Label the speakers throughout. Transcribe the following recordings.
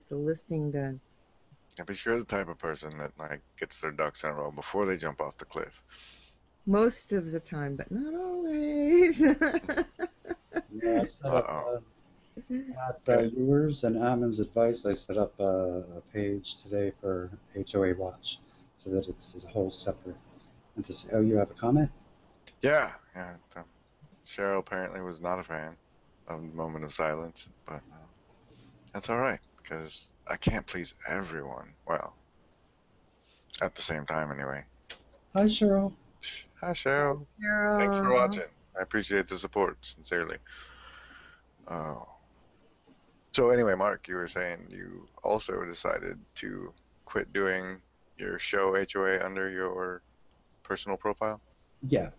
Speaker 1: the listing done.
Speaker 2: Yeah, but you're the type of person that like gets their ducks in a row before they jump off the cliff.
Speaker 1: Most of the time, but not always.
Speaker 3: Yeah, I set up at yours and Amon's advice. I set up a page today for HOA Watch, so that it's a whole separate. And to say, oh, you have a comment?
Speaker 2: Yeah. Cheryl apparently was not a fan of Moment of Silence, but that's all right because I can't please everyone. Well, at the same time, anyway.
Speaker 3: Hi, Cheryl.
Speaker 2: Hi, Cheryl.
Speaker 1: Cheryl.
Speaker 2: Thanks for watching. I appreciate the support, sincerely. So anyway, Mark, you were saying you also decided to quit doing your show HOA under your personal profile?
Speaker 3: Yeah.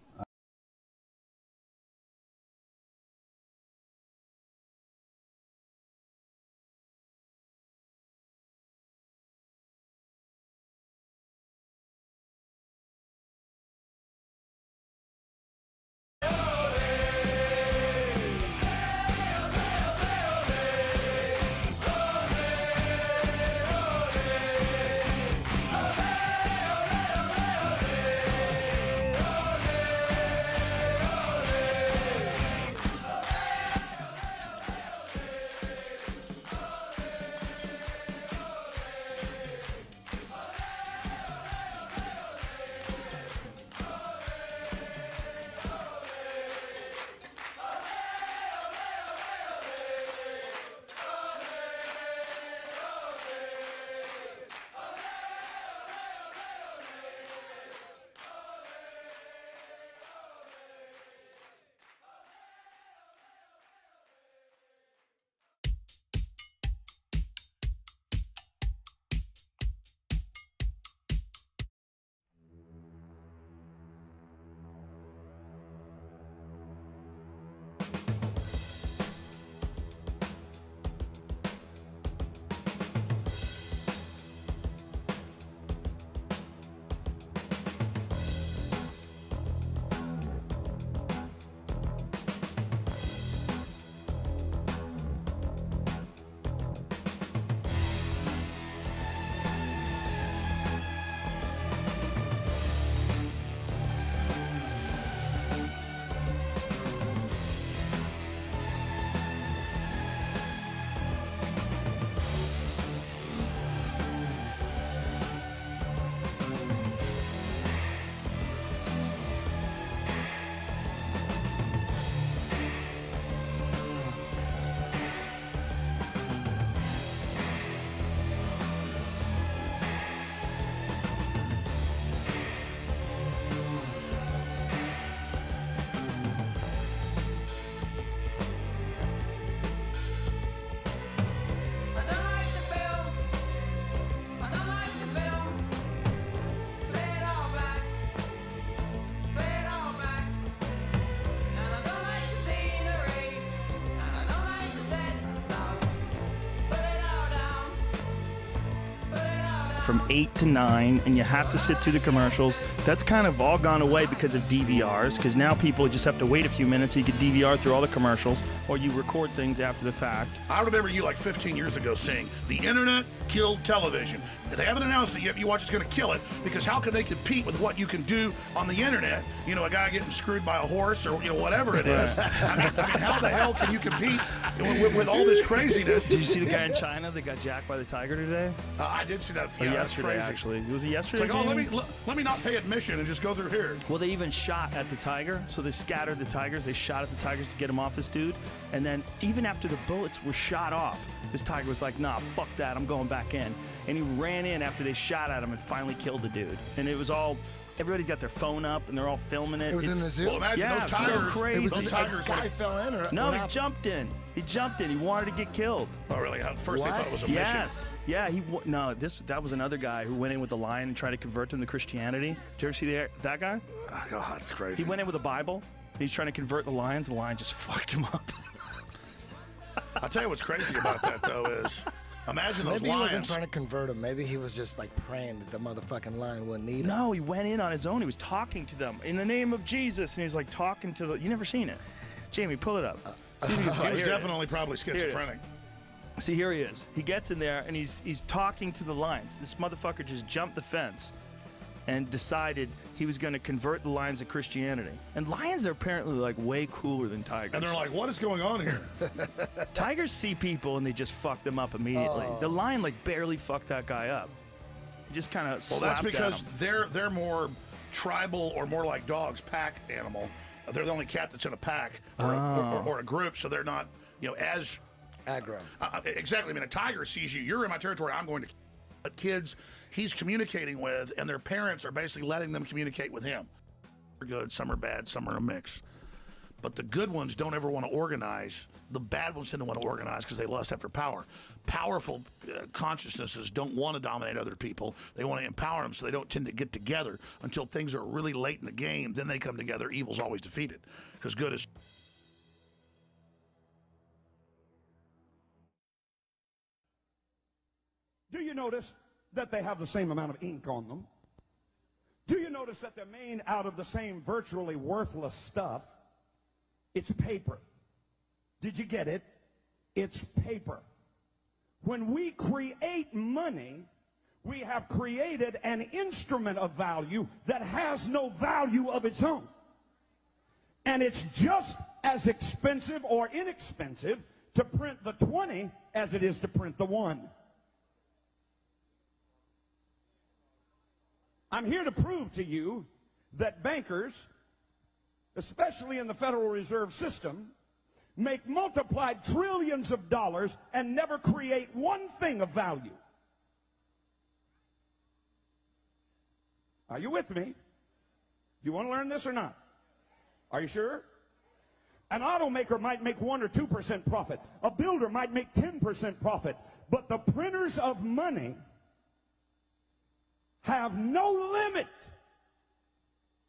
Speaker 4: From 8 to 9, and you have to sit through the commercials. That's kind of all gone away because of DVRs, because now people just have to wait a few minutes so you can DVR through all the commercials, or you record things after the fact.
Speaker 5: I remember you like 15 years ago saying, the internet killed television. They haven't announced it yet, you watch it's going to kill it, because how can they compete with what you can do on the internet? You know, a guy getting screwed by a horse or, you know, whatever it is. I mean, how the hell can you compete with all this craziness?
Speaker 4: Did you see the guy in China that got jacked by the tiger today?
Speaker 5: I did see that. Yeah,
Speaker 4: yesterday, actually. Was it yesterday?
Speaker 5: It's like, oh, let me not pay admission and just go through here.
Speaker 4: Well, they even shot at the tiger, so they scattered the tigers. They shot at the tigers to get him off this dude. And then even after the bullets were shot off, this tiger was like, nah, fuck that, I'm going back in. And he ran in after they shot at him and finally killed the dude. And it was all, everybody's got their phone up and they're all filming it.
Speaker 6: It was in the zoo?
Speaker 5: Well, imagine those tigers.
Speaker 4: So crazy.
Speaker 6: It was
Speaker 5: those tigers.
Speaker 6: a guy fell in or
Speaker 4: no, he jumped in. He jumped in. He wanted to get killed.
Speaker 5: Oh, really? First they thought it was a mission.
Speaker 4: Yes. Yeah, that was another guy who went in with a lion and tried to convert them to Christianity. Did you ever see that guy?
Speaker 5: Oh, God, that's crazy.
Speaker 4: He went in with a Bible. He's trying to convert the lions. The lion just fucked him up.
Speaker 5: I'll tell you what's crazy about that, though, is imagine those
Speaker 6: Maybe
Speaker 5: lions.
Speaker 6: he wasn't trying to convert him. Maybe he was just like praying that the motherfucking lion wouldn't eat him.
Speaker 4: No, he went in on his own. He was talking to them in the name of Jesus, and he's like talking to the. You never seen it? Jamie, pull it up.
Speaker 5: He was definitely probably schizophrenic.
Speaker 4: See, here he is. He gets in there and he's talking to the lions. This motherfucker just jumped the fence and decided he was going to convert the lions to Christianity. And lions are apparently like way cooler than tigers.
Speaker 5: And they're like, what is going on here?
Speaker 4: Tigers see people and they just fuck them up immediately.
Speaker 6: Oh.
Speaker 4: The lion like barely fucked that guy up. He just kind of
Speaker 5: Well,
Speaker 4: slapped
Speaker 5: that's because
Speaker 4: at him.
Speaker 5: they're more tribal or more like dogs, pack animal. They're the only cat that's in a pack or a group, so they're not, as
Speaker 6: Aggro.
Speaker 5: Exactly. I mean, a tiger sees you. You're in my territory. I'm going to. But kids, he's communicating with, and their parents are basically letting them communicate with him. Some are good, some are bad, some are a mix. But the good ones don't ever want to organize. The bad ones tend to want to organize because they lust after power. Powerful consciousnesses don't want to dominate other people. They want to empower them, so they don't tend to get together until things are really late in the game. Then they come together. Evil's always defeated because good is.
Speaker 7: Do you notice that they have the same amount of ink on them? Do you notice that they're made out of the same virtually worthless stuff? It's paper. Did you get it? It's paper. When we create money, we have created an instrument of value that has no value of its own. And it's just as expensive or inexpensive to print the 20 as it is to print the 1. I'm here to prove to you that bankers, especially in the Federal Reserve System, make multiplied trillions of dollars and never create one thing of value. Are you with me? You want to learn this or not? Are you sure? An automaker might make 1 or 2% profit. A builder might make 10% profit. But the printers of money have no limit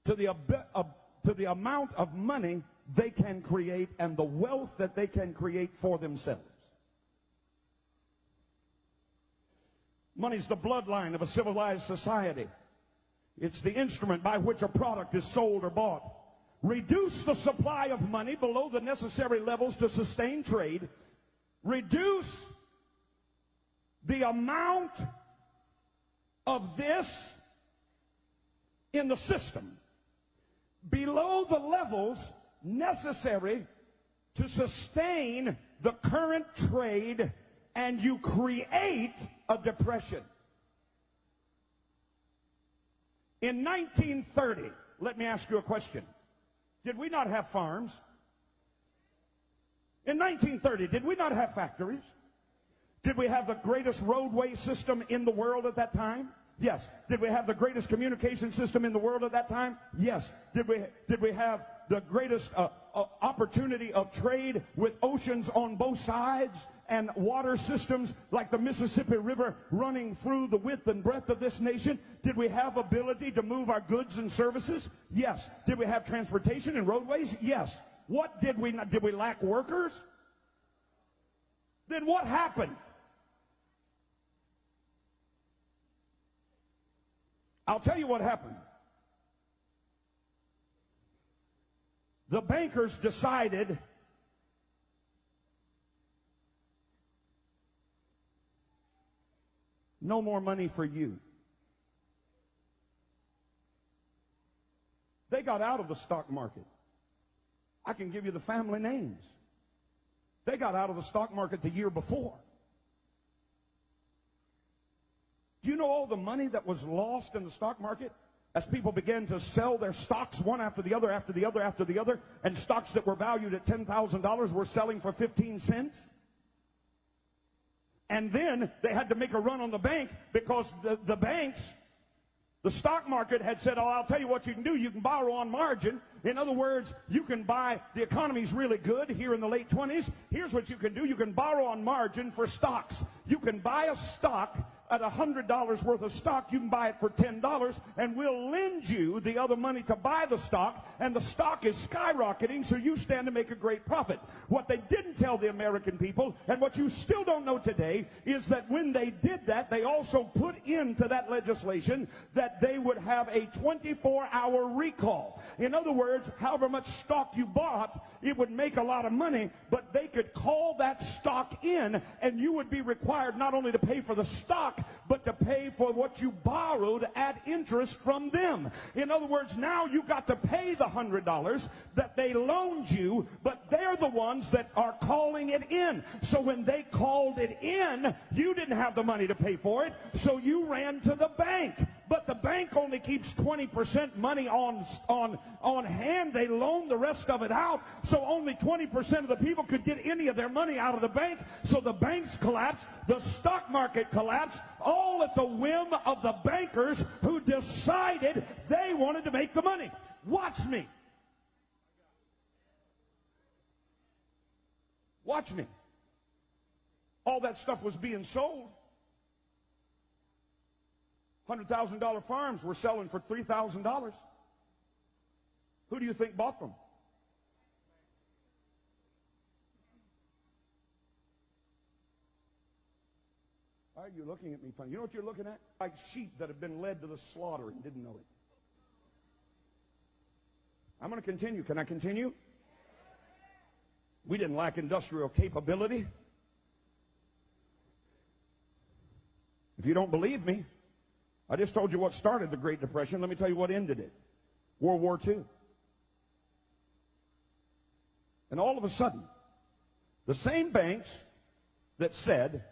Speaker 7: to the amount of money they can create and the wealth that they can create for themselves. Money's the bloodline of a civilized society. It's the instrument by which a product is sold or bought. Reduce the supply of money below the necessary levels to sustain trade. Reduce the amount of this in the system below the levels necessary to sustain the current trade, and you create a depression. In 1930, let me ask you a question. Did we not have farms? In 1930, did we not have factories? Did we have the greatest roadway system in the world at that time? Yes. Did we have the greatest communication system in the world at that time? Yes. Did we have the greatest opportunity of trade with oceans on both sides and water systems like the Mississippi River running through the width and breadth of this nation? Did we have ability to move our goods and services? Yes. Did we have transportation and roadways? Yes. What did we not? Did we lack workers? Then what happened? I'll tell you what happened. The bankers decided no more money for you. They got out of the stock market. I can give you the family names. They got out of the stock market the year before. Do you know all the money that was lost in the stock market as people began to sell their stocks one after the other, after the other, after the other, and stocks that were valued at $10,000 were selling for 15 cents? And then they had to make a run on the bank because the banks, the stock market had said, oh, I'll tell you what you can do. You can borrow on margin. In other words, you can buy, the economy's really good here in the late 20s. Here's what you can do. You can borrow on margin for stocks. You can buy a stock at $100 worth of stock, you can buy it for $10, and we'll lend you the other money to buy the stock, and the stock is skyrocketing, so you stand to make a great profit. What they didn't tell the American people, and what you still don't know today, is that when they did that, they also put into that legislation that they would have a 24-hour recall. In other words, however much stock you bought, it would make a lot of money, but they could call that stock in, and you would be required not only to pay for the stock, but to pay for what you borrowed at interest from them. In other words, now you got to pay the $100 that they loaned you, but they're the ones that are calling it in. So when they called it in, you didn't have the money to pay for it, so you ran to the bank. But the bank only keeps 20% money on hand. They loan the rest of it out, so only 20% of the people could get any of their money out of the bank. So the banks collapsed, the stock market collapsed, all at the whim of the bankers who decided they wanted to make the money. Watch me. Watch me. All that stuff was being sold. $100,000 farms were selling for $3,000. Who do you think bought them? Why are you looking at me funny? You know what you're looking at? Like sheep that have been led to the slaughter and didn't know it. I'm going to continue. Can I continue? We didn't lack industrial capability. If you don't believe me, I just told you what started the Great Depression. Let me tell you what ended it. World War II. And all of a sudden, the same banks that said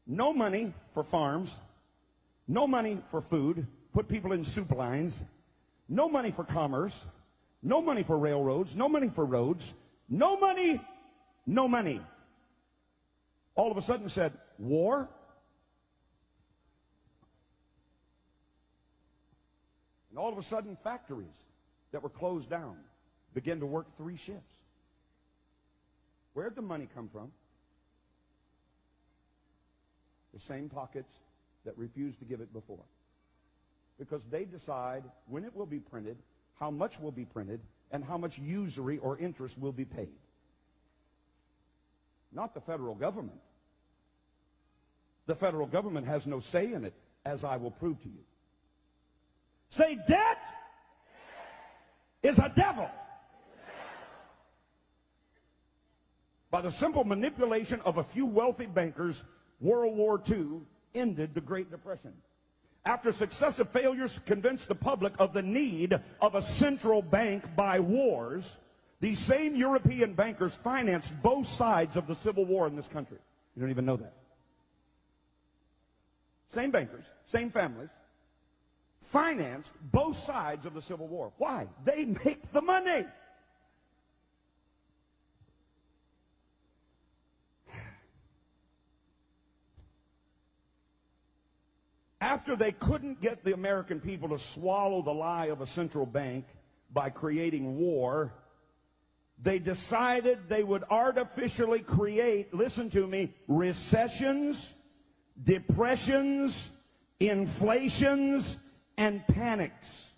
Speaker 7: no money for farms, no money for food, put people in soup lines, no money for commerce, no money for railroads, no money for roads, no money, no money. All of a sudden said, war? And all of a sudden, factories that were closed down began to work 3 shifts. Where'd the money come from? The same pockets that refused to give it before. Because they decide when it will be printed, how much will be printed, and how much usury or interest will be paid. Not the federal government. The federal government has no say in it, as I will prove to you. Say, debt is a devil. By the simple manipulation of a few wealthy bankers, World War II ended the Great Depression. After successive failures to convince the public of the need of a central bank by wars, these same European bankers financed both sides of the Civil War in this country. You don't even know that. Same bankers, same families, financed both sides of the Civil War. Why? They make the money. After they couldn't get the American people to swallow the lie of a central bank by creating war, they decided they would artificially create, listen to me, recessions, depressions, inflations, and panics.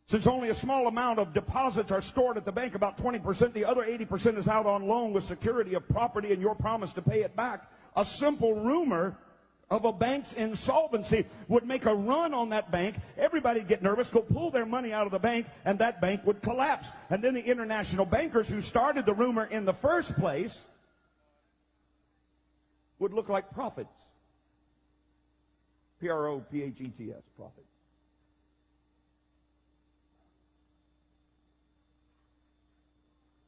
Speaker 7: Since only a small amount of deposits are stored at the bank, about 20%, the other 80% is out on loan with security of property and your promise to pay it back. A simple rumor of a bank's insolvency would make a run on that bank. Everybody would get nervous, go pull their money out of the bank, and that bank would collapse. And then the international bankers who started the rumor in the first place would look like prophets. P-R-O-P-H-E-T-S, prophet.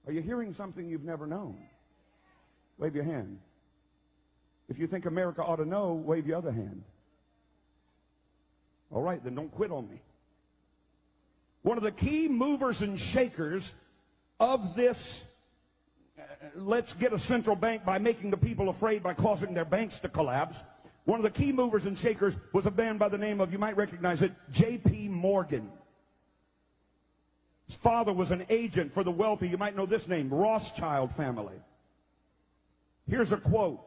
Speaker 7: Are you hearing something you've never known? Wave your hand. If you think America ought to know, wave your other hand. All right, then don't quit on me. One of the key movers and shakers of this, let's get a central bank by making the people afraid by causing their banks to collapse. One of the key movers and shakers was a man by the name of, you might recognize it, J.P. Morgan. His father was an agent for the wealthy, you might know this name, Rothschild family. Here's a quote.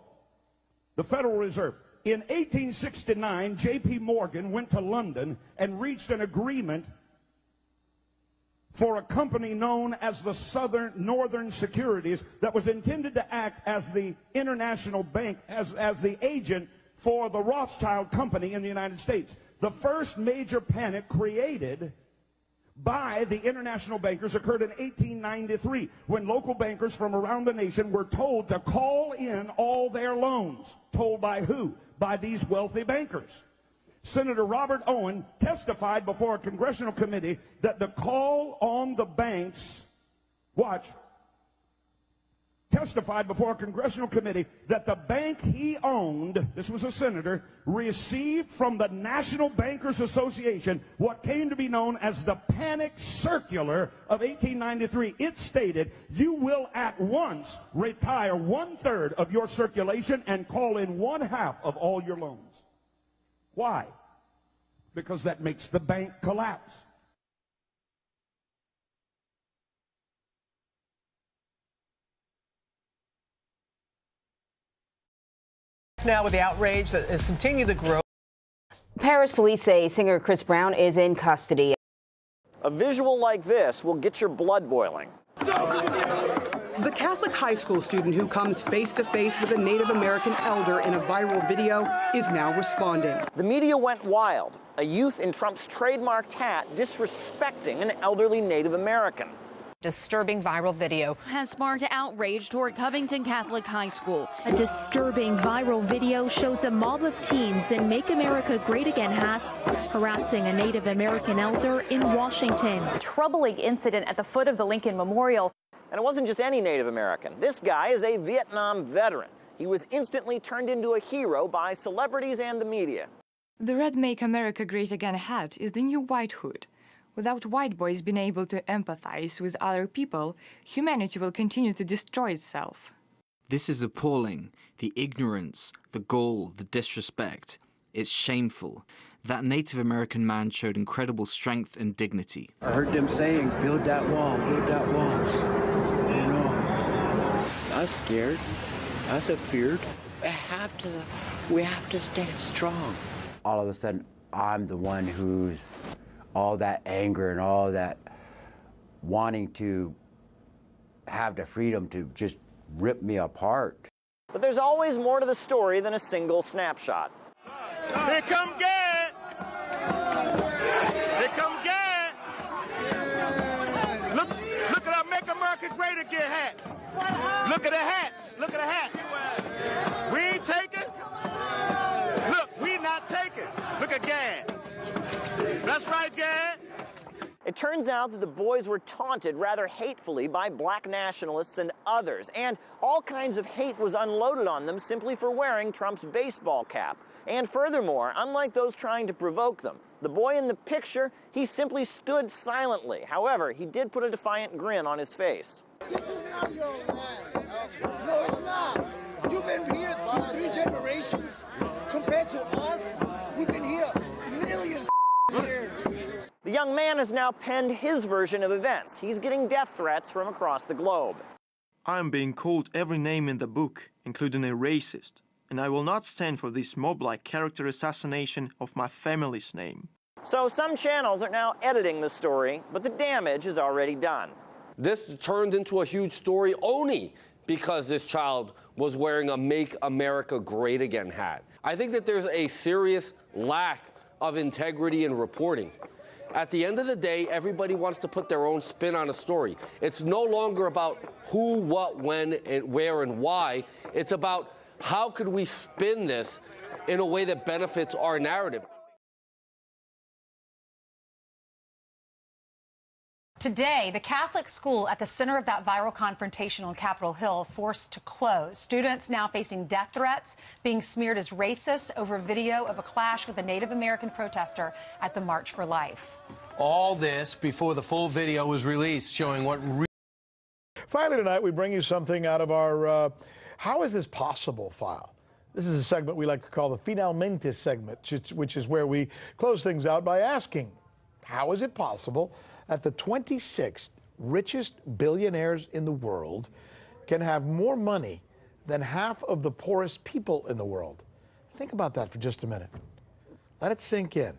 Speaker 7: the Federal Reserve. In 1869, J.P. Morgan went to London and reached an agreement for a company known as the Northern Securities that was intended to act as the international bank, as the agent for the Rothschild Company in the United States. The first major panic created by the international bankers occurred in 1893, when local bankers from around the nation were told to call in all their loans. Told by who? By these wealthy bankers. Senator Robert Owen testified before a congressional committee that the call on the banks, testified before a congressional committee that the bank he owned, this was a senator, received from the National Bankers Association what came to be known as the Panic Circular of 1893. It stated, you will at once retire 1/3 of your circulation and call in 1/2 of all your loans. Why? Because that makes the bank collapse.
Speaker 8: Now with the outrage that has continued to grow.
Speaker 9: Paris police say singer Chris Brown is in custody.
Speaker 10: A visual like this will get your blood boiling.
Speaker 11: The Catholic high school student who comes face to face with a Native American elder in a viral video is now responding.
Speaker 10: The media went wild. A youth in Trump's trademarked hat disrespecting an elderly Native American.
Speaker 12: Disturbing viral video has sparked outrage toward Covington Catholic High School.
Speaker 13: A disturbing viral video shows a mob of teens in Make America Great Again hats harassing a Native American elder in Washington.
Speaker 12: A troubling incident at the foot of the Lincoln Memorial.
Speaker 10: And it wasn't just any Native American. This guy is a Vietnam veteran. He was instantly turned into a hero by celebrities and the media.
Speaker 14: The red Make America Great Again hat is the new white hood. Without white boys being able to empathize with other people, humanity will continue to destroy itself.
Speaker 15: This is appalling. The ignorance, the gall, the disrespect. It's shameful. That Native American man showed incredible strength and dignity.
Speaker 16: I heard them saying, build that wall, build that wall. You know, I was scared. I was feared. We have to stand strong.
Speaker 17: All of a sudden, I'm the one who's all that anger and all that wanting to have the freedom to just rip me apart.
Speaker 10: But there's always more to the story than a single snapshot.
Speaker 18: Here come Gad! Here come Gad! Look at our Make America Great Again hats. Look at the hats. Look at the hats. We ain't taking. Look, we not taking. Look at Gad. That's right, Gad.
Speaker 10: It turns out that the boys were taunted rather hatefully by black nationalists and others, and all kinds of hate was unloaded on them simply for wearing Trump's baseball cap. And furthermore, unlike those trying to provoke them, the boy in the picture, he simply stood silently. However, he did put a defiant grin on his face.
Speaker 6: This is not your land. No, it's not. You've been here 2-3 generations. Compared to us, we've been here millions years.
Speaker 10: The young man has now penned his version of events. He's getting death threats from across the globe.
Speaker 19: I am being called every name in the book, including a racist, and I will not stand for this mob-like character assassination of my family's name.
Speaker 10: So some channels are now editing the story, but the damage is already done.
Speaker 20: This turned into a huge story only because this child was wearing a Make America Great Again hat. I think that there's a serious lack of integrity in reporting. At the end of the day, everybody wants to put their own spin on a story. It's no longer about who, what, when, and where, and why. It's about how could we spin this in a way that benefits our narrative.
Speaker 12: Today, the Catholic school at the center of that viral confrontation on Capitol Hill forced to close. Students now facing death threats, being smeared as racist over video of a clash with a Native American protester at the March for Life.
Speaker 21: All this before the full video was released showing what
Speaker 5: Finally tonight, we bring you something out of our How Is This Possible file. This is a segment we like to call the Finalmente segment, which is where we close things out by asking, how is it possible that the 26th richest billionaires in the world can have more money
Speaker 1: than half of the poorest people in the world. Think about that for just a minute. Let it sink in.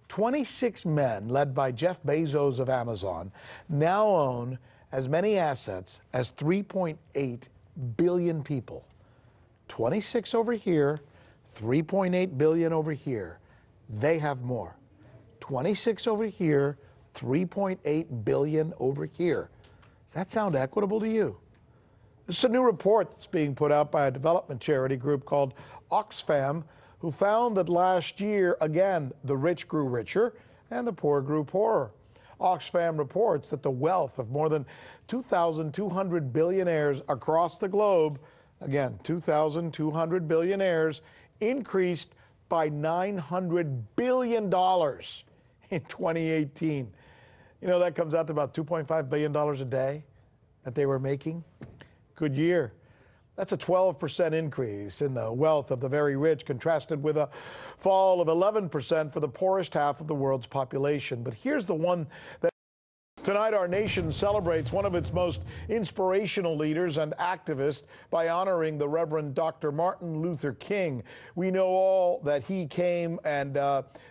Speaker 1: 26 men, led by Jeff Bezos of Amazon, now own as many assets as 3.8 billion people. 26 over here, 3.8 billion over here. They have more. 26 over here, 3.8 billion over here. Does that sound equitable to you? This is a new report that's being put out by a development charity group called Oxfam, who found that last year, again, the rich grew richer and the poor grew poorer. Oxfam reports that the wealth of more than 2,200 billionaires across the globe, again, 2,200 billionaires, increased by $900 billion in 2018. You know, that comes out to about $2.5 billion a day that they were making. Good year. That's a 12% increase in the wealth of the very rich, contrasted with a fall of 11% for the poorest half of the world's population. But here's the one that tonight our nation celebrates one of its most inspirational leaders and activists by honoring the Reverend Dr. Martin Luther King. We know all that he came and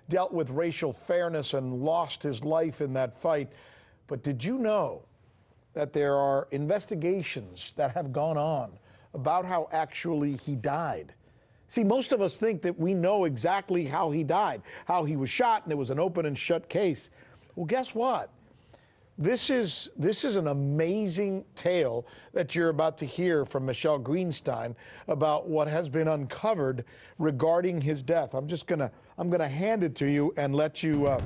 Speaker 1: dealt with racial fairness and lost his life in that fight. But did you know that there are investigations that have gone on about how actually he died? See, most of us think that we know exactly how he died, how he was shot, and it was an open and shut case. Well, guess what? This is an amazing tale that you're about to hear from Michelle Greenstein about what has been uncovered regarding his death. I'm gonna hand it to you and let you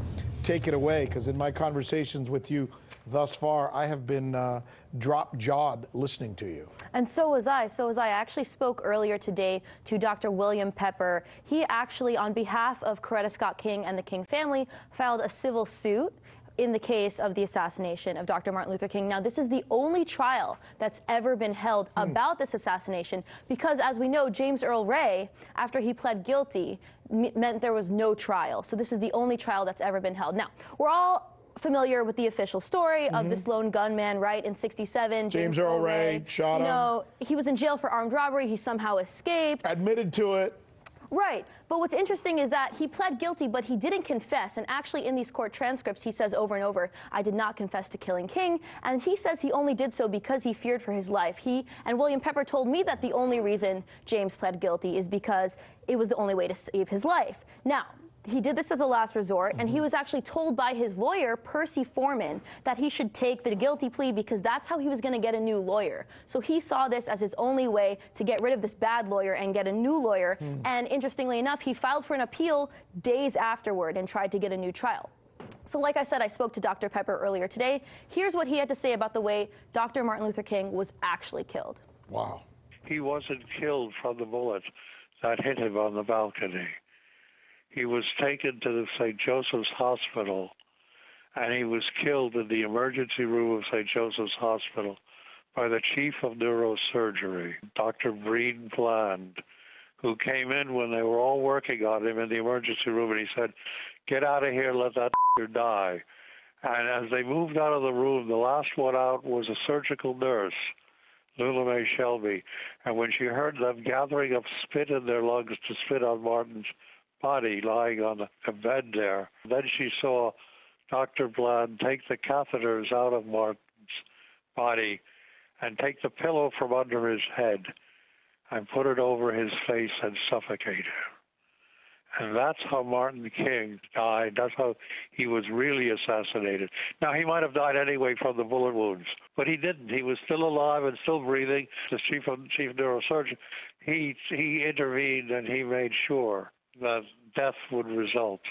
Speaker 1: take it away, because in my conversations with you thus far, I have been drop-jawed listening to you.
Speaker 22: And so was I. I actually spoke earlier today to Dr. William Pepper. He actually, on behalf of Coretta Scott King and the King family, filed a civil suit in the case of the assassination of Dr. Martin Luther King. Now, this is the only trial that's ever been held about this assassination, because, as we know, James Earl Ray, after he pled guilty, meant there was no trial. So this is the only trial that's ever been held. Now, we're all familiar with the official story of this lone gunman, right, in '67.
Speaker 1: James Earl Ray shot him.
Speaker 22: You know, he was in jail for armed robbery. He somehow escaped.
Speaker 1: Admitted to it.
Speaker 22: Right. But what's interesting is that he pled guilty, but he didn't confess. And actually, in these court transcripts, he says over and over, I did not confess to killing King. And he says he only did so because he feared for his life. He and William Pepper told me that the only reason James pled guilty is because it was the only way to save his life. Now, he did this as a last resort, and he was actually told by his lawyer, Percy Foreman, that he should take the guilty plea because that's how he was going to get a new lawyer. So he saw this as his only way to get rid of this bad lawyer and get a new lawyer. And interestingly enough, he filed for an appeal days afterward and tried to get a new trial. So like I said, I spoke to Dr. Pepper earlier today. Here's what he had to say about the way Dr. Martin Luther King was actually killed.
Speaker 1: Wow.
Speaker 23: He wasn't killed from the bullet that hit him on the balcony. He was taken to the St. Joseph's Hospital, and he was killed in the emergency room of St. Joseph's Hospital by the chief of neurosurgery, Dr. Breen Bland, who came in when they were all working on him in the emergency room, and he said, get out of here, let that die. And as they moved out of the room, the last one out was a surgical nurse, Lula Mae Shelby, and when she heard them gathering up spit in their lungs to spit on Martin's body lying on a bed there. Then she saw Dr. Bland take the catheters out of Martin's body and take the pillow from under his head and put it over his face and suffocate him. And that's how Martin King died. That's how he was really assassinated. Now, he might have died anyway from the bullet wounds, but he didn't. He was still alive and still breathing. The chief neurosurgeon, he intervened and he made sure that death would result.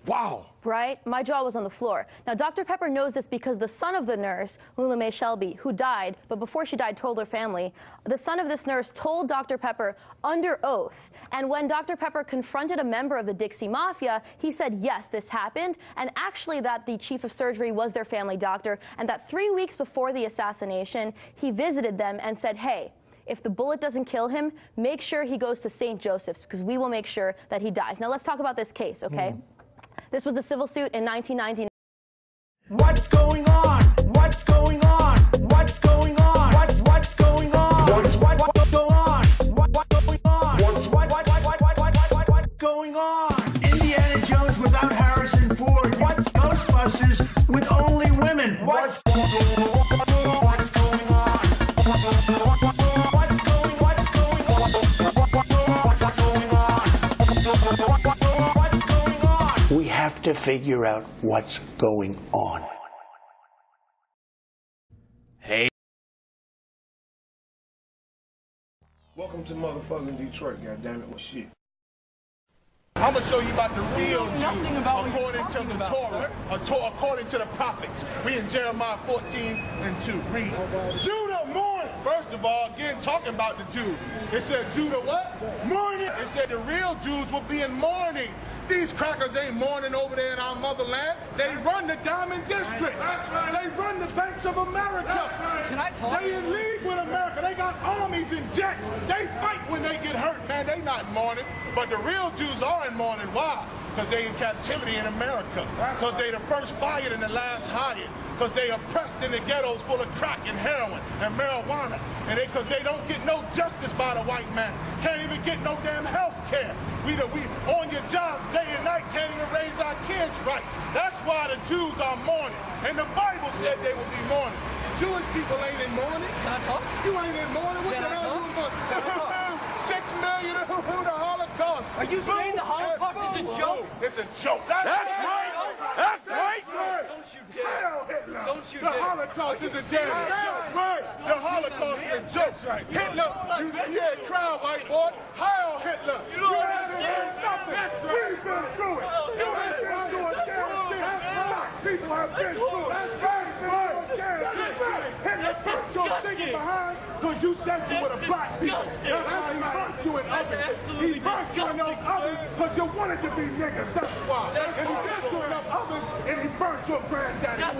Speaker 1: Wow.
Speaker 22: Right? My jaw was on the floor. Now, Dr. Pepper knows this because the son of the nurse, Lula Mae Shelby, who died, but before she died told her family, the son of this nurse told Dr. Pepper under oath. And when Dr. Pepper confronted a member of the Dixie Mafia, he said, yes, this happened, and actually that the chief of surgery was their family doctor, and that 3 weeks before the assassination, he visited them and said, hey, if the bullet doesn't kill him, make sure he goes to St. Joseph's, because we will make sure that he dies. Now, let's talk about this case, okay? This was the civil suit in 1999.
Speaker 24: What's going on? What's going on? What's going on? What's going on?
Speaker 2: have to figure out what's going on.
Speaker 21: Hey.
Speaker 24: Welcome to motherfucking Detroit, goddammit. Well, shit.
Speaker 18: I'm gonna show you about the real Jew according to the Torah, according to the prophets. We in Jeremiah 14:2. Read. Judah mourn. First of all, again talking about the Jews. It said Judah what? Mourning. It said the real Jews will be in mourning. These crackers ain't mourning over there in our motherland. They run the Diamond District. That's right. They run the banks of America. That's right. Can I talk? They in league with America. They got armies and jets. They fight when they get hurt, man. They not mourning. But the real Jews are in mourning. Why? Because they in captivity in America. Because they the first fired and the last hired. Because they oppressed in the ghettos full of crack and heroin and marijuana. And because they don't get no justice by the white man. Can't even get no damn health care. We on your job day and night, can't even raise our kids right. That's why the Jews are mourning. And the Bible said they will be mourning. Jewish people ain't in mourning. You ain't in mourning. What the hell you in mourning? 6 million who the Holocaust.
Speaker 3: Are you saying the Holocaust is a joke?
Speaker 18: It's a joke. That's right. That's right.
Speaker 3: Don't you dare. Don't you dare.
Speaker 18: The Holocaust is a damn joke. That's right. The Holocaust is a joke. That's right. Hitler, you had crowd, white boy. Heil Hitler. You don't understand nothing. That's right. We've been through it. You ain't been through a damn thing. That's right. People have been through it. That's right. Hitler burnt your thinking behind because you said you were the black people. That's why he burnt you in ovens. He burnt you in those ovens because you wanted to be niggas. That's why. And he did you in those ovens and he burnt your granddaddy. And he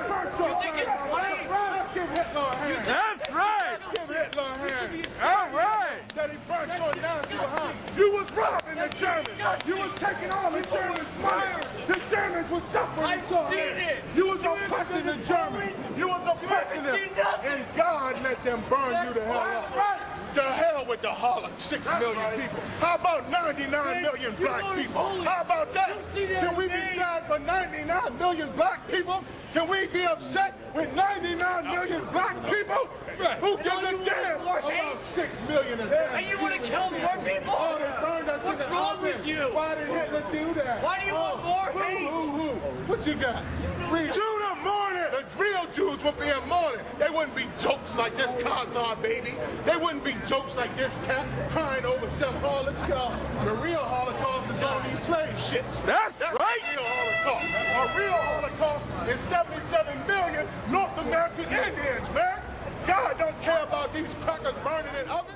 Speaker 18: burnt your granddaddy. Let's give Hitler a hand. That's right. Let's give Hitler a hand. All right. That he burnt your nasty behind. You was robbing the Germans. You was taking all the Germans' money. The Germans was suffering so hard. You was oppressing the Germans. You was oppressing them. And God let them burn you to hell up. To hell with the Harlem, 6 million people. How about 99 million black people? How about that? Can we be sad for 99 million black people? Can we be upset with 99 million black people? Who gives a damn about 6 million of them?
Speaker 3: And you want to kill more people?
Speaker 18: Oh, they burned us.
Speaker 3: What's wrong with you?
Speaker 18: Why did Hitler do that?
Speaker 3: Why do you want more hate?
Speaker 18: What you got? Judah mourning. The real Jews would be in mourning. They wouldn't be jokes like this Khazar baby. They wouldn't be jokes like this cat crying over some Holocaust. The real Holocaust is on these slave ships. That's right. The real Holocaust. A real Holocaust is 77 million North American Indians, man. God don't care about these crackers burning in ovens.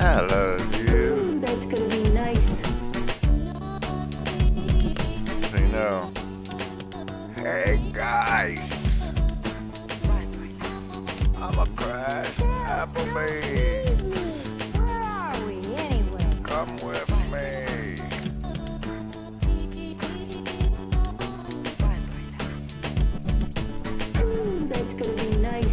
Speaker 4: I love you.
Speaker 22: That's gonna be nice.
Speaker 4: You know. Hey guys. I'm a crash Applebee's.
Speaker 22: Where are we anyway?
Speaker 4: Come with me.
Speaker 22: That's gonna be nice.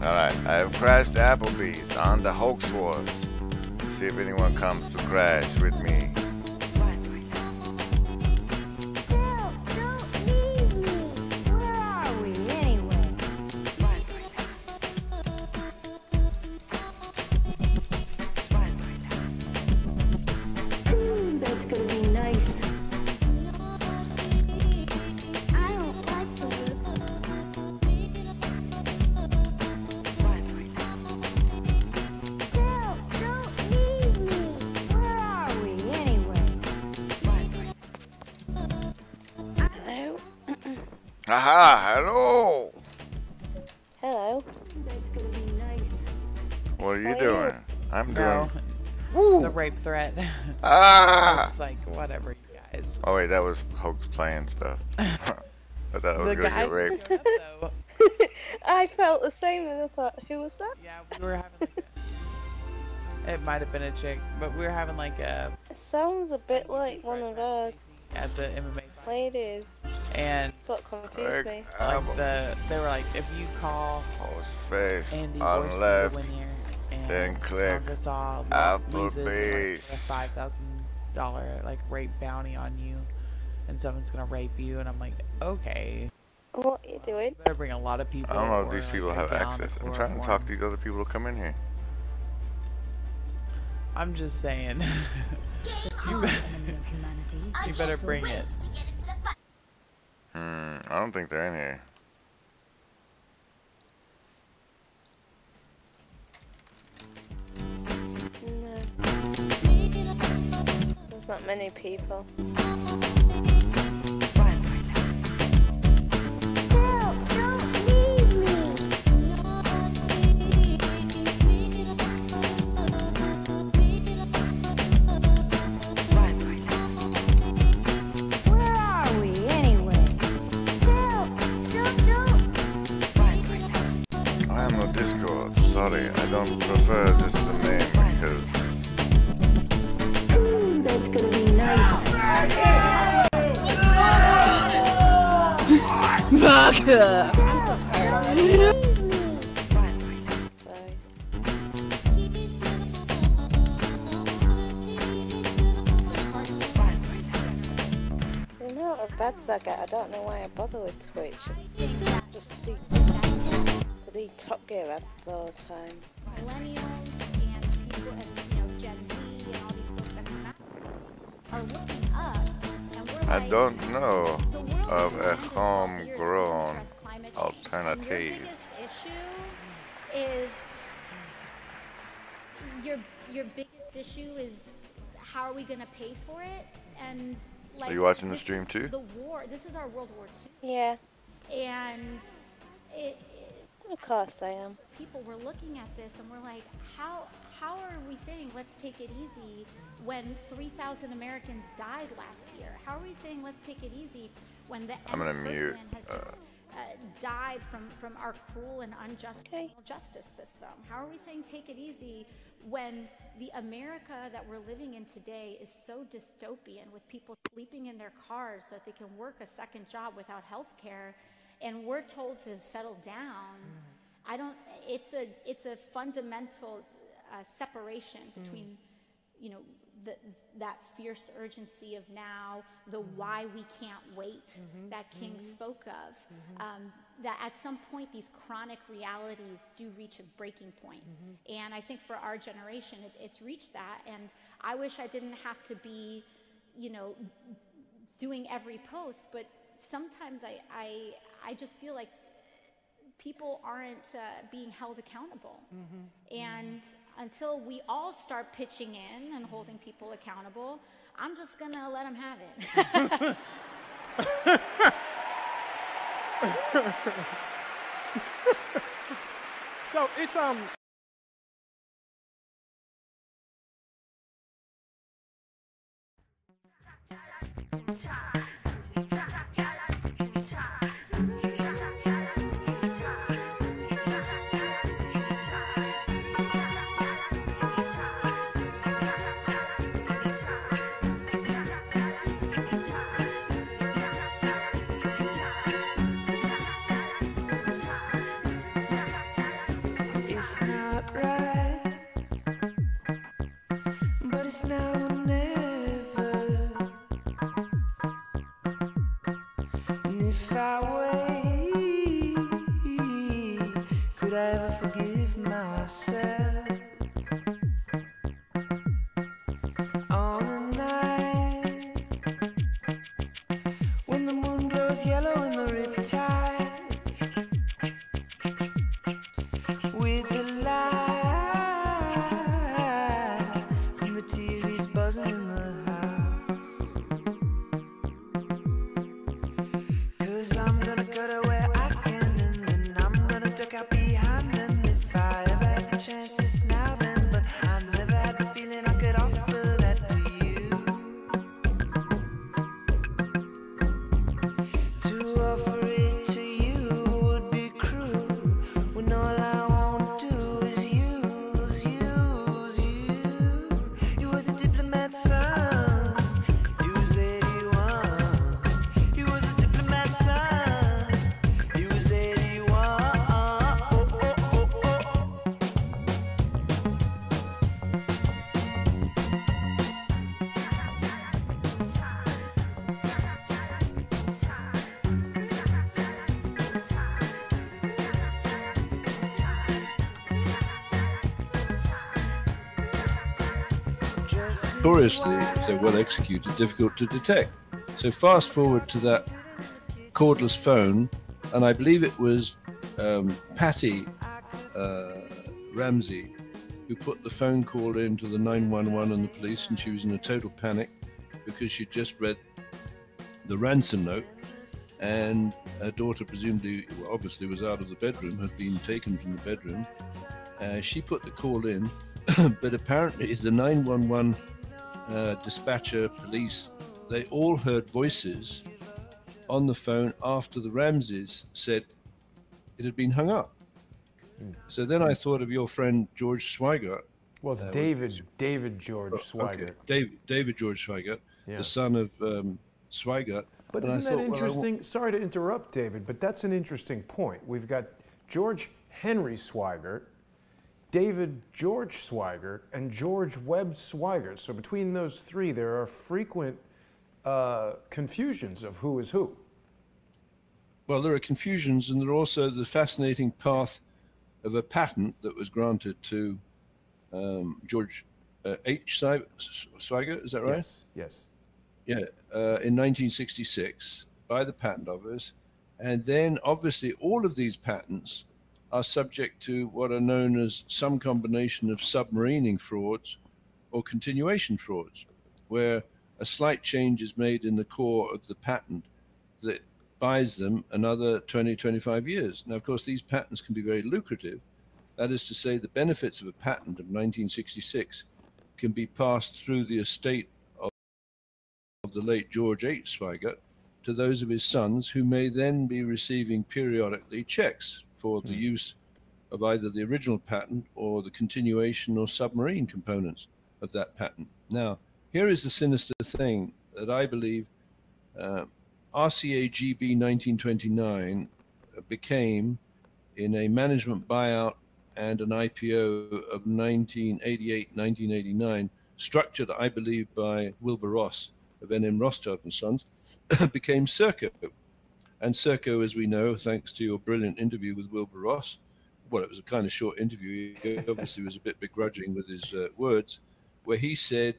Speaker 4: Alright, I have crashed Applebee's on the hoax wars. See if anyone comes to crash with me.
Speaker 22: Don't leave me. Where are we anyway? That's gonna be nice. I don't like to
Speaker 4: Haha, hello.
Speaker 7: Hello.
Speaker 4: What are you
Speaker 7: How are
Speaker 4: doing?
Speaker 7: you?
Speaker 4: I'm
Speaker 8: No.
Speaker 4: doing.
Speaker 8: The rape threat.
Speaker 4: Ah!
Speaker 8: I was just like, whatever, you guys.
Speaker 4: Oh wait, that was Hoax playing stuff. I thought I was
Speaker 8: The
Speaker 4: gonna
Speaker 8: guy
Speaker 4: get raped.
Speaker 8: showed up, though.
Speaker 7: I felt the same and I thought, who was that?
Speaker 8: Yeah, we were having like a... It might have been a chick, but we were having like a...
Speaker 7: It sounds a bit like one of our
Speaker 8: At the MMA
Speaker 7: ladies.
Speaker 8: and
Speaker 7: That's what confused me.
Speaker 8: like they were like, if you call
Speaker 4: Face
Speaker 8: Andy
Speaker 4: on
Speaker 8: Orson
Speaker 4: left,
Speaker 8: to win here and
Speaker 4: then click
Speaker 8: Arkansas loses
Speaker 4: Applebee's.
Speaker 8: like a $5,000 like rape bounty on you, and someone's gonna rape you, and I'm like, okay.
Speaker 7: What are you doing?
Speaker 8: Better bring a lot of people.
Speaker 4: I don't know if
Speaker 8: or,
Speaker 4: these
Speaker 8: like,
Speaker 4: people
Speaker 8: a
Speaker 4: have
Speaker 8: gallon
Speaker 4: access.
Speaker 8: of
Speaker 4: I'm trying to talk to
Speaker 8: chloroform.
Speaker 4: these other people to come in here.
Speaker 8: I'm just saying. You better bring it.
Speaker 4: I don't think they're in here.
Speaker 7: No. There's not many people.
Speaker 4: I am no Discord. Sorry, I don't prefer this the name because.
Speaker 7: That's gonna be nice.
Speaker 9: I'm so tired already.
Speaker 7: You know what bad I get? I don't know why I bother with Twitch. Just see the Top Gear ads all the time.
Speaker 11: Millennials and people and Gen Z and all these folks that come out are looking up, and we're
Speaker 4: I
Speaker 11: like,
Speaker 4: don't know
Speaker 11: the world
Speaker 4: of
Speaker 11: is
Speaker 4: a
Speaker 11: around us,
Speaker 4: homegrown
Speaker 11: address climate change.
Speaker 4: alternative.
Speaker 11: Your biggest issue is your biggest issue is how are we going to pay for it? And like,
Speaker 4: Are you watching the
Speaker 11: this
Speaker 4: stream
Speaker 11: is
Speaker 4: too?
Speaker 11: The war. This is our World War II.
Speaker 7: Yeah.
Speaker 11: And
Speaker 7: Of course I am.
Speaker 11: people were looking at this and we're like, how are we saying let's take it easy when 3,000 Americans died last year? How are we saying let's take it easy when the
Speaker 4: I'm gonna
Speaker 11: end
Speaker 4: mute,
Speaker 11: person has just died from our cruel and unjust criminal justice system? How are we saying take it easy when the America that we're living in today is so dystopian, with people sleeping in their cars so that they can work a second job without health care, and we're told to settle down? It's a fundamental separation between, that fierce urgency of now, the why we can't wait that King spoke of, that at some point these chronic realities do reach a breaking point. And I think for our generation, it's reached that. And I wish I didn't have to be, doing every post, but sometimes I just feel like people aren't being held accountable. And until we all start pitching in and holding people accountable, I'm just gonna let them have it.
Speaker 25: So it's
Speaker 26: It's not right, but it's now or never. And if I wait, could I ever forgive myself? On a night when the moon glows yellow in the riptide, with the light from the TV's buzzing in the house. 'Cause I'm gonna
Speaker 13: notoriously, if they're well executed, difficult to detect. So fast forward to that cordless phone, and I believe it was Patty Ramsey who put the phone call into the 911 and the police, and she was in a total panic because she'd just read the ransom note, and her daughter presumably, well, obviously was out of the bedroom, had been taken from the bedroom. She put the call in, but apparently the 911 dispatcher, police, they all heard voices on the phone after the Ramseys said it had been hung up. So then I thought of your friend George Swigert.
Speaker 14: Well, it's David George Swigert.
Speaker 13: Okay. David George Swigert, the son of Swigert.
Speaker 14: But isn't that interesting? Sorry to interrupt, David, but that's an interesting point. We've got George Henry Swigert, David George Swigert, and George Webb Swigert. So between those three, there are frequent confusions of who is who.
Speaker 13: Well, there are confusions, and there are also the fascinating path of a patent that was granted to George H. Swigert, is that right?
Speaker 14: Yes, yes.
Speaker 13: Yeah, in 1966 by the Patent Office. And then obviously all of these patents are subject to what are known as some combination of submarining frauds or continuation frauds, where a slight change is made in the core of the patent that buys them another 20, 25 years. Now, of course, these patents can be very lucrative. That is to say, the benefits of a patent of 1966 can be passed through the estate of the late George H. Swigert to those of his sons, who may then be receiving periodically checks for the use of either the original patent or the continuation or submarine components of that patent. Now, here is the sinister thing that I believe RCA GB 1929 became, in a management buyout and an IPO of 1988-1989, structured, I believe, by Wilbur Ross of N.M. Rothschild and Sons, became Serco. And Serco, as we know, thanks to your brilliant interview with Wilbur Ross, well, it was a kind of short interview. He obviously was a bit begrudging with his words, where he said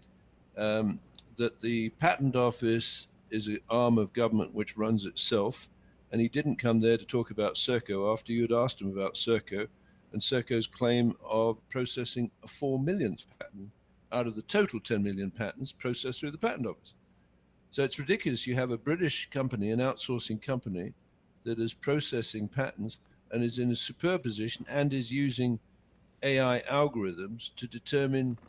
Speaker 13: that the Patent Office is an arm of government which runs itself, and he didn't come there to talk about Serco after you'd asked him about Serco and Serco's claim of processing a 4 millionth patent out of the total 10 million patents processed through the Patent Office. So it's ridiculous. You have a British company, an outsourcing company, that is processing patents and is in a superb position and is using AI algorithms to determine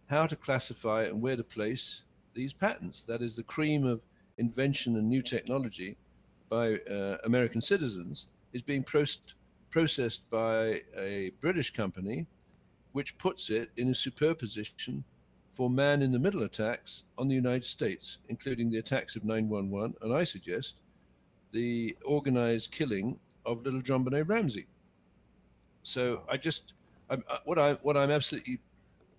Speaker 13: how to classify and where to place these patents. That is the cream of invention and new technology by American citizens is being processed by a British company, which puts it in a superb position for man-in-the-middle attacks on the United States, including the attacks of 9/11, and I suggest the organized killing of little John Benet Ramsey. So what I'm absolutely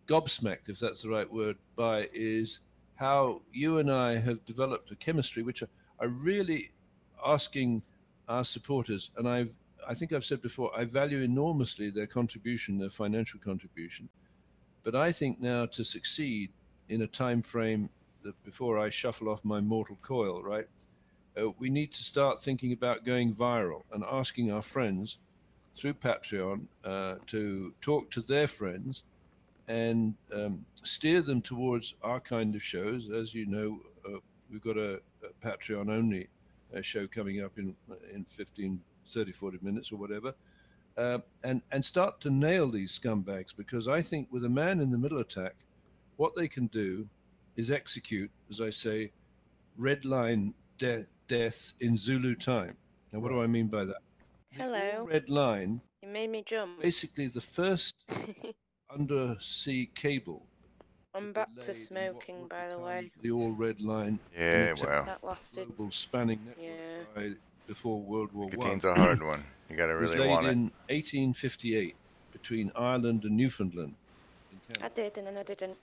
Speaker 13: gobsmacked, if that's the right word, by is how you and I have developed a chemistry which are really asking our supporters, and I think I've said before, I value enormously their contribution, their financial contribution. But I think now to succeed in a time frame that before I shuffle off my mortal coil, right, we need to start thinking about going viral and asking our friends through Patreon to talk to their friends and steer them towards our kind of shows. As you know, we've got a Patreon only show coming up in 15, 30, 40 minutes or whatever. And start to nail these scumbags, because I think with a man-in-the-middle attack, what they can do is execute, as I say, red line deaths in Zulu time. Now, what do I mean by that?
Speaker 7: Hello.
Speaker 13: Red line.
Speaker 7: You made me jump.
Speaker 13: Basically, the first undersea cable.
Speaker 7: I'm back to smoking, by the way.
Speaker 13: The all red line.
Speaker 4: Yeah, well.
Speaker 7: That lasted.
Speaker 13: Global spanning network before World War I.
Speaker 4: Nicotine's a hard one. You gotta really want it.
Speaker 13: It was laid in 1858 between Ireland and Newfoundland.
Speaker 7: I did, and then I didn't.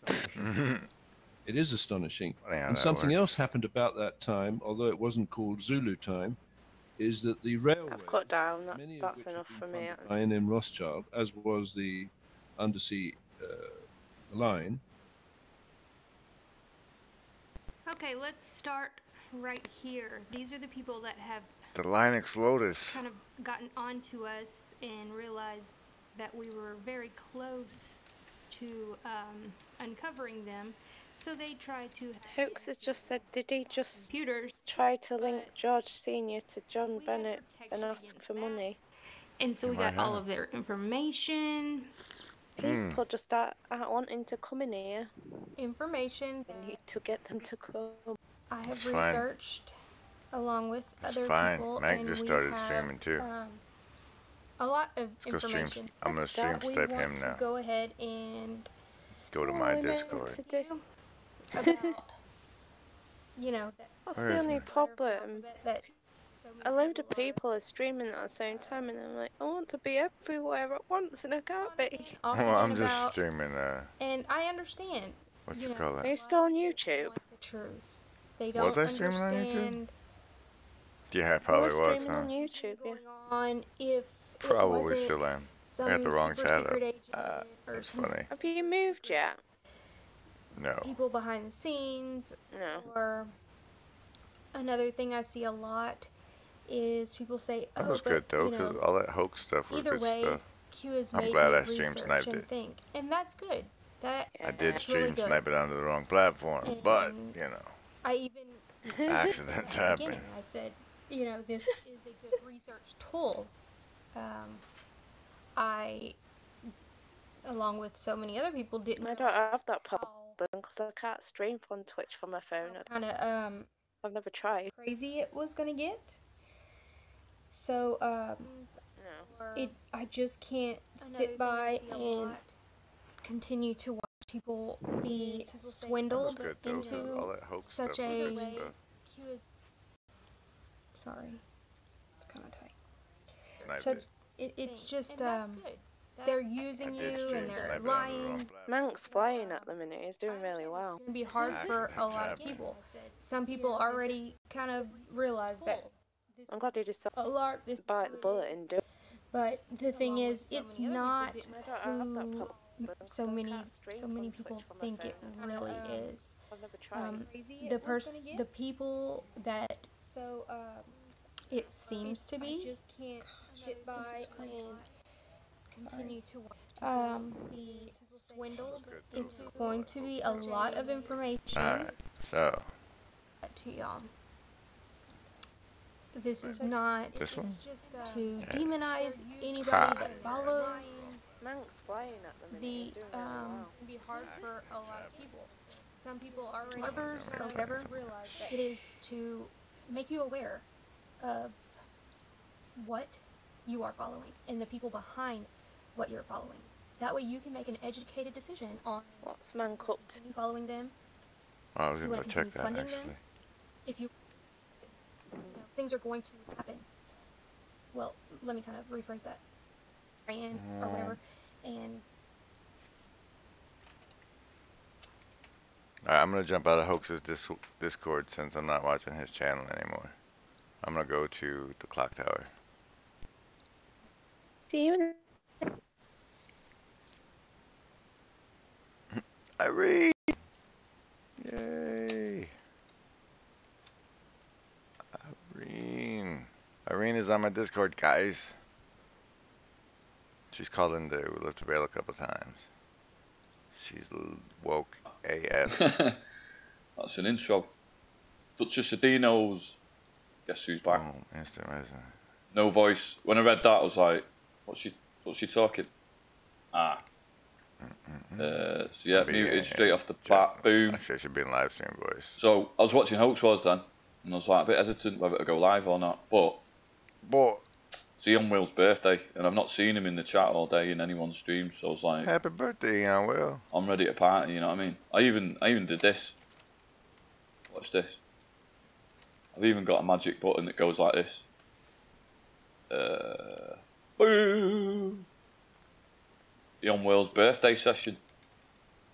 Speaker 13: It is astonishing.
Speaker 4: Yeah,
Speaker 13: and something else happened about that time, although it wasn't called Zulu time, is that the railway.
Speaker 7: I've cut down. That's enough for me.
Speaker 13: By N.M. Rothschild, as was the undersea line,
Speaker 6: Okay, let's start right here. These are the people that have
Speaker 4: The Linux Lotus.
Speaker 6: kind of gotten onto us and realized that we were very close to uncovering them. So they tried to.
Speaker 7: Hoax has just said, did he just
Speaker 6: computers
Speaker 7: try to link George Sr. to John Bennett and ask for money?
Speaker 6: And so we got all of their information.
Speaker 7: People just aren't wanting to come in here.
Speaker 6: Information.
Speaker 7: We need to get them to come.
Speaker 6: I have
Speaker 4: It's fine.
Speaker 6: researched along with other
Speaker 4: Fine.
Speaker 6: people,
Speaker 4: Meg
Speaker 6: and
Speaker 4: just
Speaker 6: we
Speaker 4: started
Speaker 6: have,
Speaker 4: streaming too.
Speaker 6: A lot of
Speaker 4: Let's go stream.
Speaker 6: information.
Speaker 4: I'm gonna stream
Speaker 6: that we
Speaker 4: snipe
Speaker 6: want
Speaker 4: him
Speaker 6: to
Speaker 4: now.
Speaker 6: go ahead and
Speaker 4: Go to my Discord.
Speaker 6: about, you know,
Speaker 7: That's
Speaker 4: Where
Speaker 7: the
Speaker 4: is
Speaker 7: only
Speaker 4: he?
Speaker 7: problem.
Speaker 6: that
Speaker 7: A load of people are streaming at the same time, and I'm like, I want to be everywhere at once, and I can't be.
Speaker 4: Well, I'm just streaming.
Speaker 6: And I understand.
Speaker 4: What
Speaker 6: you
Speaker 4: you
Speaker 6: know,
Speaker 4: call
Speaker 7: Are
Speaker 4: it?
Speaker 7: you still on YouTube?
Speaker 6: The truth. They don't
Speaker 4: Was I streaming on YouTube?
Speaker 6: understand
Speaker 4: Yeah, I probably
Speaker 7: You're
Speaker 4: was,
Speaker 7: streaming
Speaker 4: huh?
Speaker 7: on YouTube, yeah.
Speaker 6: on if
Speaker 4: Probably
Speaker 6: it wasn't
Speaker 4: still am.
Speaker 6: some
Speaker 4: I got the wrong
Speaker 6: super
Speaker 4: chat
Speaker 6: secret
Speaker 4: up.
Speaker 6: agent or
Speaker 4: That's
Speaker 6: something.
Speaker 4: funny.
Speaker 7: Have you moved yet?
Speaker 4: No.
Speaker 6: People behind the scenes.
Speaker 7: No.
Speaker 6: Or another thing I see a lot is people say,
Speaker 4: That
Speaker 6: "Oh,
Speaker 4: was
Speaker 6: but,
Speaker 4: good though,
Speaker 6: you
Speaker 4: because
Speaker 6: know,
Speaker 4: all that hoax stuff was
Speaker 6: either
Speaker 4: good
Speaker 6: way,
Speaker 4: stuff.
Speaker 6: Q has
Speaker 4: I'm
Speaker 6: made
Speaker 4: glad
Speaker 6: me
Speaker 4: I stream
Speaker 6: research
Speaker 4: sniped
Speaker 6: and
Speaker 4: it.
Speaker 6: think, and that's good. That
Speaker 4: I did
Speaker 6: that's
Speaker 4: stream
Speaker 6: really good.
Speaker 4: snipe it onto the wrong platform, but
Speaker 6: And
Speaker 4: you know,
Speaker 6: I even
Speaker 4: accidents
Speaker 6: at the
Speaker 4: happen.
Speaker 6: beginning, I said, you know, this is a good research tool. I, along with so many other people, didn't.
Speaker 7: I don't have that problem because I can't stream on Twitch from my phone.
Speaker 6: Kind of
Speaker 7: I've never tried.
Speaker 6: crazy it was gonna get. So I just can't sit by and continue to watch people be swindled
Speaker 4: good, though, 'cause
Speaker 6: into
Speaker 4: all that hoax
Speaker 6: such
Speaker 4: stuff was
Speaker 6: a.
Speaker 4: good stuff.
Speaker 6: Sorry, it's kind of tight.
Speaker 4: Sniped
Speaker 6: Such
Speaker 4: it.
Speaker 6: it's just they're using you and they're
Speaker 4: snipe it onto the wrong
Speaker 6: lying.
Speaker 7: Mank's flying at the minute. He's doing really well.
Speaker 6: It's gonna be hard for a lot of people. Some people already kind of realize that.
Speaker 7: I'm glad he just
Speaker 6: A lot. This
Speaker 7: bite the bullet and do it.
Speaker 6: But the thing is, it's not
Speaker 7: I don't have that
Speaker 6: who
Speaker 7: problem
Speaker 6: so many people think it really is. The people that it seems to be. Just can't sit by and continue to be swindled. It's going to be a lot of information
Speaker 4: Alright, so
Speaker 6: to y'all. This is not
Speaker 4: this one?
Speaker 6: to demonize anybody
Speaker 4: Ha.
Speaker 6: that follows.
Speaker 7: Mank's flying at the minute. He's doing really well.
Speaker 6: Can be hard for a lot of people. Some people already members or whatever realize that it is to make you aware of what you are following and the people behind what you're following. That way you can make an educated decision on
Speaker 7: what's Mank up to.
Speaker 6: Following them.
Speaker 4: Oh, I was
Speaker 6: You
Speaker 4: gonna
Speaker 6: wanna
Speaker 4: check
Speaker 6: continue
Speaker 4: that
Speaker 6: funding them?
Speaker 4: actually.
Speaker 6: If you know, things are going to happen. Well, let me kind of rephrase that. And or whatever. And
Speaker 4: Alright, I'm gonna jump out of Hoax's Discord since I'm not watching his channel anymore. I'm gonna go to the clock tower.
Speaker 7: See you in
Speaker 4: Irene! Yay! Irene. Irene is on my Discord, guys. She's called in the Lift the Veil a couple times. She's woke AF.
Speaker 15: That's an intro. Duchess of Dino's. Guess who's back?
Speaker 4: Oh, instant resident.
Speaker 15: No voice. When I read that, I was like, what's she talking? Ah. So yeah, muted straight off the bat. Boom.
Speaker 4: Actually, I should be in live stream voice.
Speaker 15: So I was watching Hoax Wars then, and I was like a bit hesitant whether to go live or not. But it's Ian Will's birthday, and I've not seen him in the chat all day in anyone's stream. So I was like,
Speaker 4: happy birthday, Ian Will.
Speaker 15: I'm ready to party. You know what I mean? I even did this. Watch this. I've even got a magic button that goes like this. Boom. Ian Will's birthday session.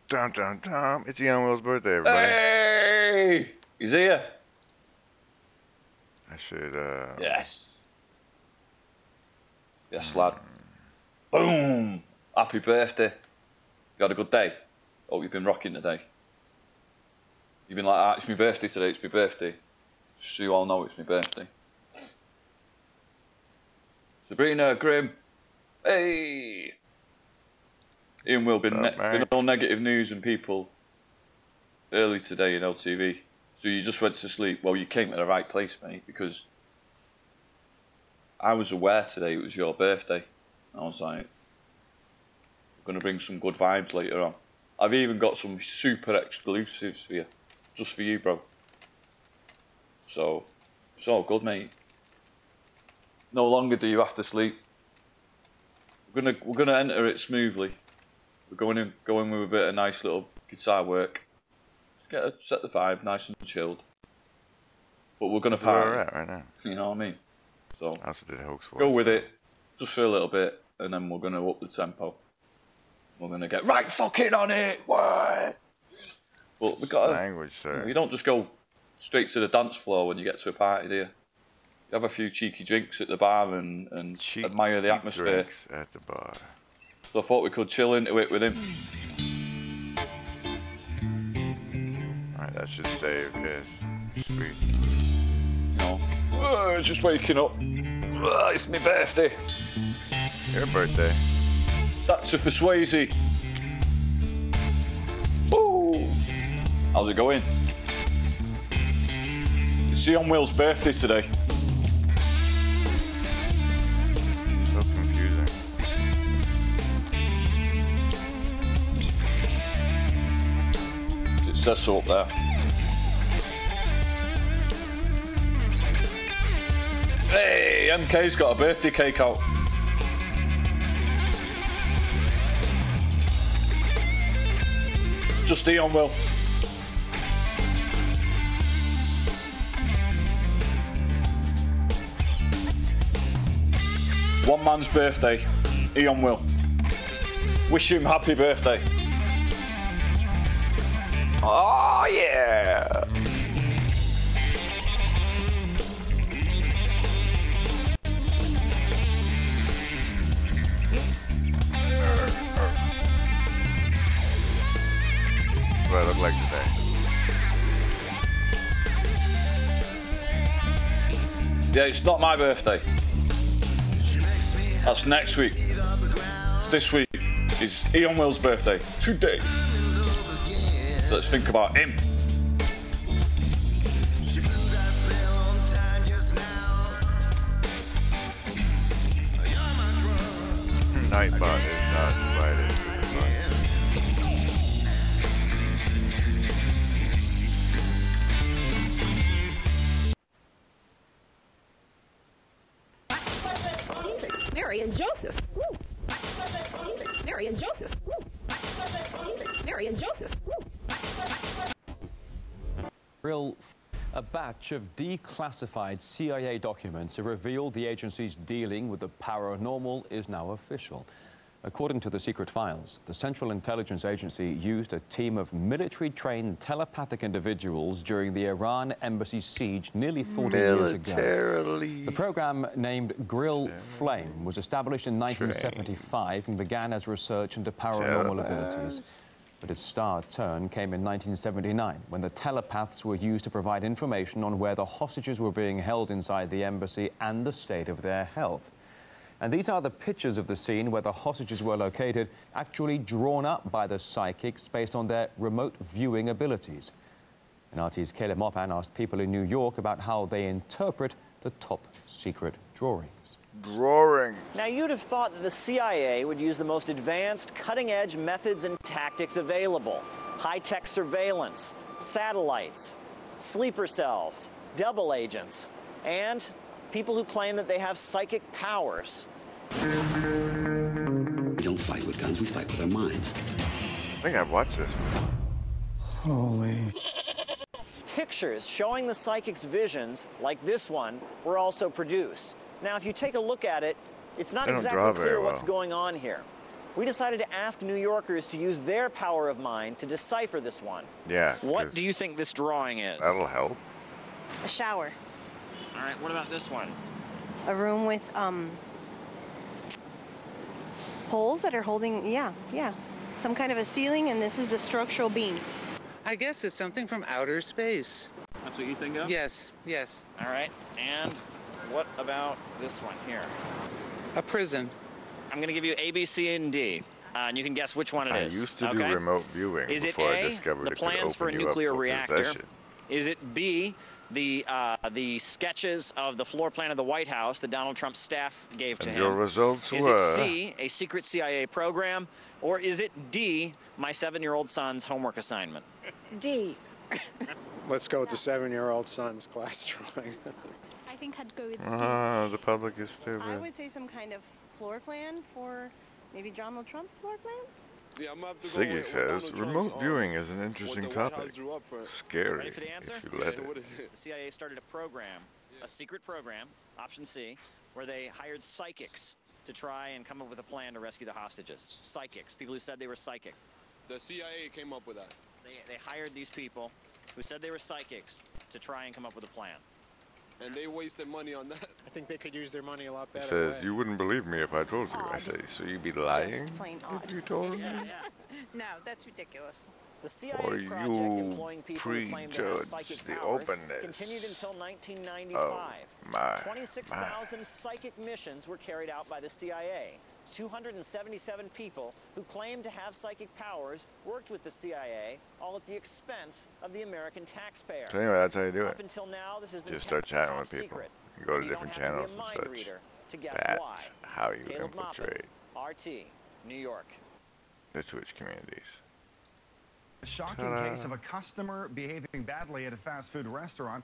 Speaker 4: Dum dum dum. It's Ian Will's birthday, everybody.
Speaker 15: Hey! He's here.
Speaker 4: I should,
Speaker 15: Yes. Yes, lad. Boom! Happy birthday. You had a good day? Hope you've been rocking today. You've been like, ah, it's my birthday today, it's my birthday. Just so you all know it's my birthday. Sabrina, Grim. Hey! Ian Will, been all negative news and people early today in LTV. So you just went to sleep. Well, you came to the right place, mate, because I was aware today it was your birthday. I was like, I'm going to bring some good vibes later on. I've even got some super exclusives for you. Just for you, bro. So, it's all good, mate. No longer do you have to sleep. We're gonna enter it smoothly. We're going in with a bit of nice little guitar work. Just set the vibe nice and chilled. But we're gonna party.
Speaker 4: Where we're at right now.
Speaker 15: You know what I mean? So
Speaker 4: go
Speaker 15: with it. Just for a little bit, and then we're gonna up the tempo. We're gonna get right fucking on it. What? But we got
Speaker 4: language, sir.
Speaker 15: You don't just go straight to the dance floor when you get to a party, do you? You have a few cheeky drinks at the bar and admire the atmosphere.
Speaker 4: Drinks at the bar.
Speaker 15: So I thought we could chill into it with him.
Speaker 4: Alright, that should save his. Sweet.
Speaker 15: You know, just waking up. It's my birthday.
Speaker 4: Your birthday.
Speaker 15: That's a for Swayze. Woo! How's it going? It's Ian Will's birthday today.
Speaker 4: So confusing.
Speaker 15: It says so up there. Hey, MK's got a birthday cake out. Just Ian Will. One man's birthday, Ian Will. Wish him happy birthday. Oh yeah!
Speaker 4: What I look like today.
Speaker 15: Yeah, it's not my birthday. That's next week. This week is Ian Will's birthday. Today. Let's think about him.
Speaker 4: Nightbot is not invited to the fun.
Speaker 9: Mary and Joseph. Woo. Mary and Joseph. Woo. Mary and Joseph. Woo.
Speaker 10: A batch of declassified CIA documents have revealed the agency's dealing with the paranormal is now official. According to the secret files, the Central Intelligence Agency used a team of military-trained telepathic individuals during the Iran embassy siege nearly 40 years ago. The program, named Grill Flame, was established in 1975 and began as research into paranormal abilities. But its star turn came in 1979, when the telepaths were used to provide information on where the hostages were being held inside the embassy and the state of their health. And these are the pictures of the scene where the hostages were located, actually drawn up by the psychics based on their remote viewing abilities. And RT's Caleb Mopan asked people in New York about how they interpret the top secret drawings.
Speaker 16: Now, you'd have thought that the CIA would use the most advanced, cutting-edge methods and tactics available. High-tech surveillance, satellites, sleeper cells, double agents, and people who claim that they have psychic powers.
Speaker 17: We don't fight with guns, we fight with our minds.
Speaker 4: I think I've watched this.
Speaker 17: Holy.
Speaker 16: Pictures showing the psychic's visions, like this one, were also produced. Now, if you take a look at it, it's not exactly clear what's going on here. We decided to ask New Yorkers to use their power of mind to decipher this one.
Speaker 4: Yeah.
Speaker 16: What do you think this drawing is?
Speaker 4: That'll help.
Speaker 19: A shower.
Speaker 16: All right, what about this one?
Speaker 19: A room with poles that are holding, yeah, some kind of a ceiling, and this is the structural beams.
Speaker 1: I guess it's something from outer space.
Speaker 5: That's what you think of?
Speaker 1: Yes, yes.
Speaker 16: All right, and what about this one here?
Speaker 1: A prison.
Speaker 16: I'm going to give you A, B, C, and D, and you can guess which one it is.
Speaker 4: I used to do remote viewing
Speaker 16: Is it
Speaker 4: before I
Speaker 16: A,
Speaker 4: discovered
Speaker 16: the
Speaker 4: it could
Speaker 16: plans for a
Speaker 4: open you up
Speaker 16: nuclear
Speaker 4: for
Speaker 16: reactor?
Speaker 4: possession.
Speaker 16: Is it B, the sketches of the floor plan of the White House that Donald Trump's staff gave to
Speaker 4: And
Speaker 16: him?
Speaker 4: your results
Speaker 16: Is
Speaker 4: were...
Speaker 16: it C, a secret CIA program? Or is it D, my 7-year-old son's homework assignment?
Speaker 19: D.
Speaker 14: Let's go with the 7-year-old son's class drawing.
Speaker 11: I think I'd go with D.
Speaker 4: The public is stupid.
Speaker 19: I would say some kind of floor plan for maybe Donald Trump's floor plans?
Speaker 12: Yeah, I'm gonna have to go
Speaker 4: Siggy
Speaker 12: with
Speaker 4: says,
Speaker 12: Donald
Speaker 4: remote
Speaker 12: Trump's,
Speaker 4: viewing is an interesting
Speaker 12: what the White
Speaker 4: topic.
Speaker 12: House drew up for it.
Speaker 4: Scary,
Speaker 16: Ready for the answer?
Speaker 4: if you let it.
Speaker 12: What is it?
Speaker 16: The CIA started a program, a secret program, option C, where they hired psychics to try and come up with a plan to rescue the hostages. Psychics, people who said they were psychic.
Speaker 12: The CIA came up with that.
Speaker 16: They hired these people who said they were psychics to try and come up with a plan.
Speaker 12: And they wasted money on that.
Speaker 14: I think they could use their money a lot
Speaker 4: He
Speaker 14: better.
Speaker 4: says, you wouldn't believe me if I told you. I say, so you'd be lying
Speaker 19: plain
Speaker 4: if you told me?
Speaker 19: No, that's ridiculous.
Speaker 16: The CIA
Speaker 4: Or
Speaker 16: project
Speaker 4: you
Speaker 16: employing people who claim to have
Speaker 4: prejudge
Speaker 16: psychic
Speaker 4: the
Speaker 16: powers
Speaker 4: openness
Speaker 16: continued until 1995.
Speaker 4: of my
Speaker 16: 26,000 psychic missions were carried out by the CIA. 277 people who claimed to have psychic powers worked with the CIA, all at the expense of the American taxpayer.
Speaker 4: So anyway, that's how you do it.
Speaker 16: Up until now, this has been
Speaker 4: Just start
Speaker 16: kept
Speaker 4: chatting
Speaker 16: top
Speaker 4: with people.
Speaker 16: secret.
Speaker 4: You go to
Speaker 16: You
Speaker 4: different
Speaker 16: don't have to
Speaker 4: channels
Speaker 16: be a
Speaker 4: and
Speaker 16: mind
Speaker 4: such.
Speaker 16: reader to guess
Speaker 4: That's
Speaker 16: why.
Speaker 4: how you
Speaker 16: Caleb Moppin,
Speaker 4: infiltrate
Speaker 16: RT, New York.
Speaker 4: the Twitch communities.
Speaker 20: A shocking
Speaker 4: Ta-da.
Speaker 20: case of a customer behaving badly at a fast food restaurant.